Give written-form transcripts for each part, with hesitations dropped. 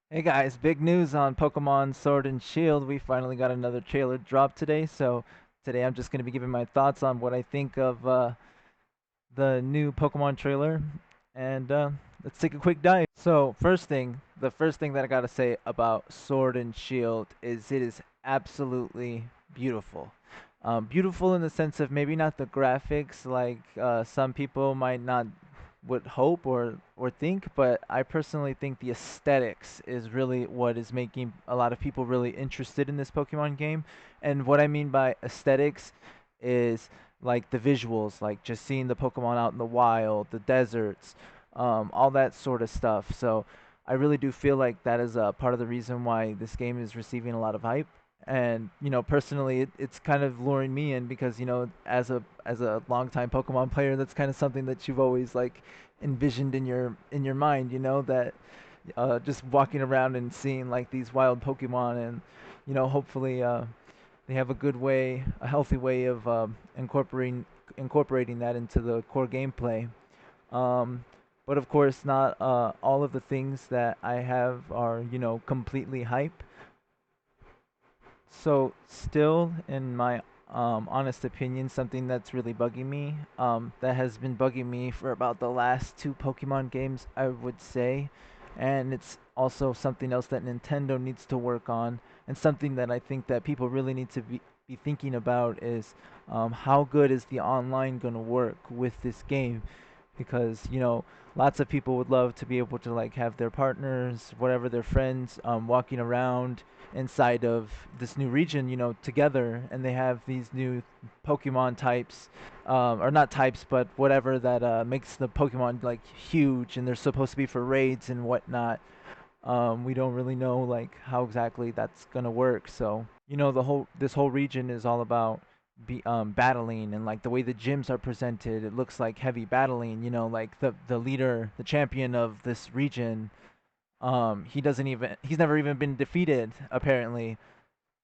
Hey guys, big news on Pokemon Sword and Shield. We finally got another trailer drop today, so today I'm just going to be giving my thoughts on what I think of the new Pokemon trailer, and let's take a quick dive. So, the first thing that I got to say about Sword and Shield is it is absolutely beautiful. Beautiful in the sense of maybe not the graphics like some people might not would hope or think, but I personally think the aesthetics is really what is making a lot of people really interested in this Pokemon game. And what I mean by aesthetics is like the visuals, like just seeing the Pokemon out in the wild, the deserts, all that sort of stuff. So I really do feel like that is a part of the reason why this game is receiving a lot of hype. And personally, it's kind of luring me in because as a longtime Pokemon player, that's kind of something that you've always like envisioned in your mind. That just walking around and seeing like these wild Pokemon, and hopefully they have a healthy way of incorporating that into the core gameplay. Um, but of course, not all of the things that I have are completely hype. So still, in my honest opinion, something that's really bugging me, that has been bugging me for about the last two Pokemon games, I would say, and it's also something else that Nintendo needs to work on, and something that I think that people really need to be thinking about is how good is the online going to work with this game, because lots of people would love to be able to like have their partners, whatever, their friends, walking around inside of this new region, together, and they have these new Pokemon types, or not types, but whatever that makes the Pokemon like huge, and they're supposed to be for raids and whatnot. We don't really know like how exactly that's gonna work. So this whole region is all about battling, and like the way the gyms are presented, it looks like heavy battling. Like the leader, the champion of this region, he's never even been defeated apparently.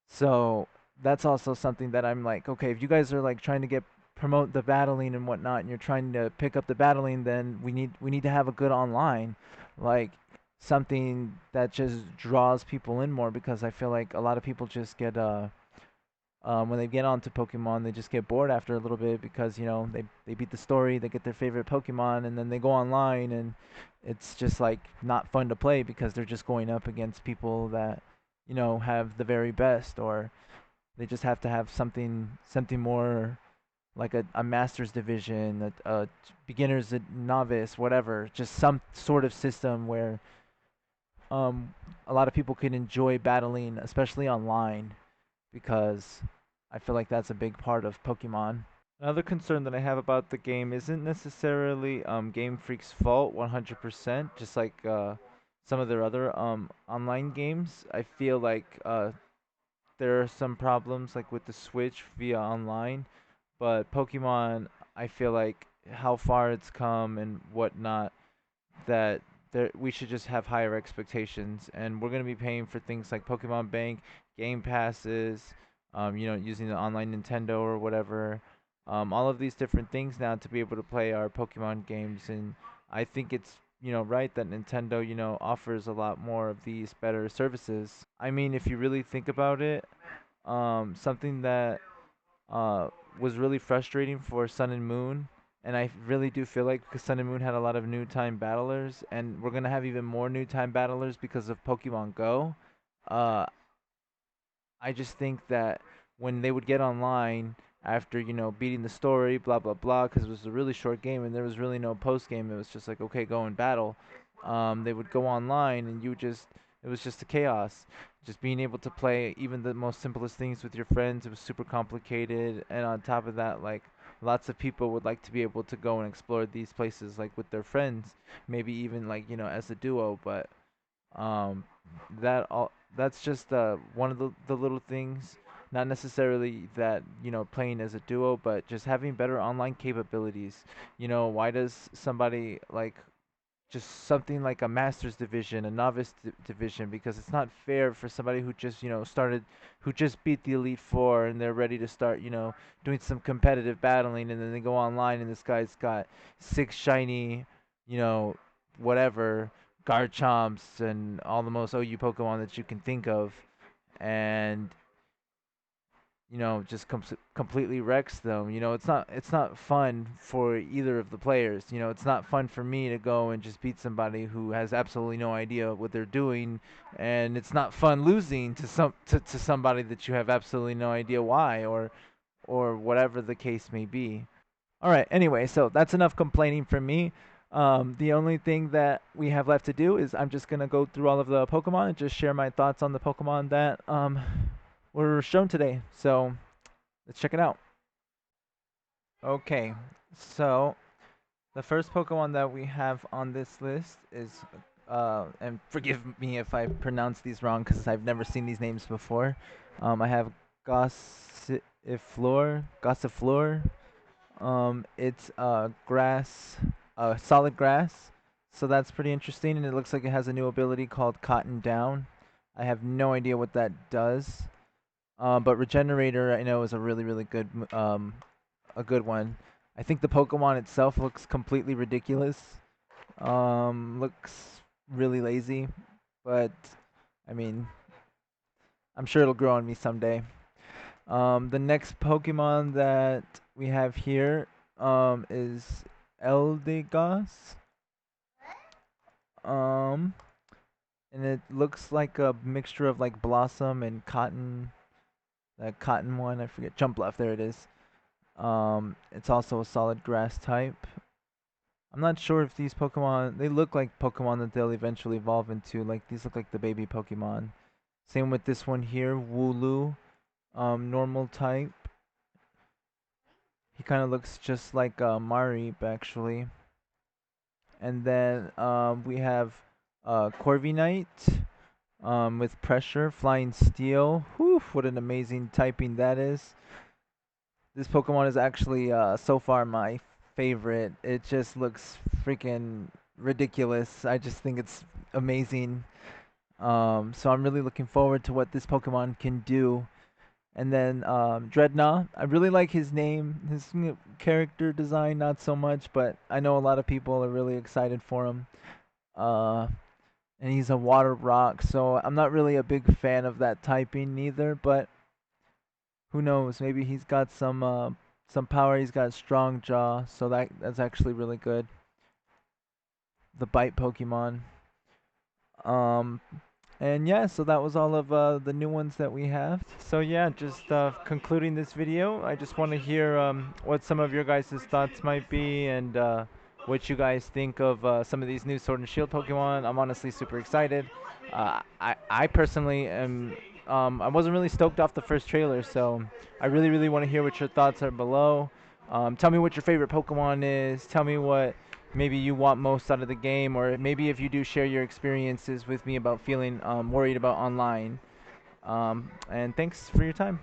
So that's also something that I'm like, okay, if you guys are like trying to get promote the battling and whatnot, and you're trying to pick up the battling, then we need to have a good online, like something that just draws people in more, because I feel like a lot of people just get when they get onto Pokemon, they just get bored after a little bit because they beat the story, they get their favorite Pokemon, and then they go online, and it's just like not fun to play because they're just going up against people that have the very best, or they just have to have something more like a master's division, a beginners, a novice, whatever, just some sort of system where um a lot of people can enjoy battling, especially online, because I feel like that's a big part of Pokemon. Another concern that I have about the game isn't necessarily Game Freak's fault 100%, just like some of their other online games. I feel like there are some problems like with the Switch via online, but Pokemon, I feel like how far it's come and whatnot, that we should just have higher expectations, and we're going to be paying for things like Pokemon Bank, game passes, using the online Nintendo or whatever, all of these different things now to be able to play our Pokemon games. And I think it's right that Nintendo offers a lot more of these better services. I mean, if you really think about it, something that uh, was really frustrating for Sun and Moon. And I really do feel like because Sun and Moon had a lot of new time battlers, and we're gonna have even more new time battlers because of Pokemon Go. Uh, I just think that when they would get online after beating the story, blah blah blah, because it was a really short game and there was really no post game. It was just like, okay, go and battle. They would go online, and it was just a chaos. Just being able to play even the most simplest things with your friends, it was super complicated. And on top of that, like lots of people would like to be able to go and explore these places like with their friends, maybe even like as a duo. But um, that's just one of the little things. Not necessarily that playing as a duo, but just having better online capabilities. Why does somebody like just something like a master's division, a novice division? Because it's not fair for somebody who just started, who just beat the Elite Four, and they're ready to start doing some competitive battling, and then they go online and this guy's got six shiny, you know whatever, Garchomps and all the most OU Pokemon that you can think of, and just completely wrecks them. It's not fun for either of the players. It's not fun for me to go and just beat somebody who has absolutely no idea what they're doing, and it's not fun losing to somebody that you have absolutely no idea why, or whatever the case may be. All right. Anyway, so that's enough complaining from me. The only thing that we have left to do is I'm just gonna go through all of the Pokemon and just share my thoughts on the Pokemon that were shown today. So let's check it out. Okay, so the first Pokemon that we have on this list is, and forgive me if I pronounce these wrong because I've never seen these names before. I have Gossifleur. It's grass, solid grass, so that's pretty interesting, and it looks like it has a new ability called Cotton Down. I have no idea what that does. But Regenerator I know is a really really good a good one. I think the Pokemon itself looks completely ridiculous. Looks really lazy, but I mean, I'm sure it'll grow on me someday. The next Pokemon that we have here is Eldegoss. Um, and it looks like a mixture of like Blossom and Cotton. That Cotton one, I forget. Jumpluff, there it is. It's also a solid grass type. I'm not sure if these Pokemon, they look like Pokemon that they'll eventually evolve into. Like these look like the baby Pokemon. Same with this one here, Wooloo, normal type. He kind of looks just like Mareep actually. And then we have Corviknight with Pressure, Flying Steel. Whew, what an amazing typing that is. This Pokemon is actually so far my favorite. It just looks freaking ridiculous. I just think it's amazing. So I'm really looking forward to what this Pokemon can do. And then Dreadnought, I really like his name, his character design, not so much, but I know a lot of people are really excited for him. Uh, and he's a water rock, so I'm not really a big fan of that typing neither, but who knows? Maybe he's got some power. He's got a strong jaw, so that's actually really good. The bite Pokemon. Um, and yeah, so that was all of the new ones that we have. So yeah, just concluding this video, I just want to hear what some of your guys' thoughts might be, and what you guys think of some of these new Sword and Shield Pokemon. I'm honestly super excited. I personally am. I wasn't really stoked off the first trailer, so I really, really want to hear what your thoughts are below. Tell me what your favorite Pokemon is. Tell me what maybe you want most out of the game, or maybe if you do share your experiences with me about feeling worried about online. And thanks for your time.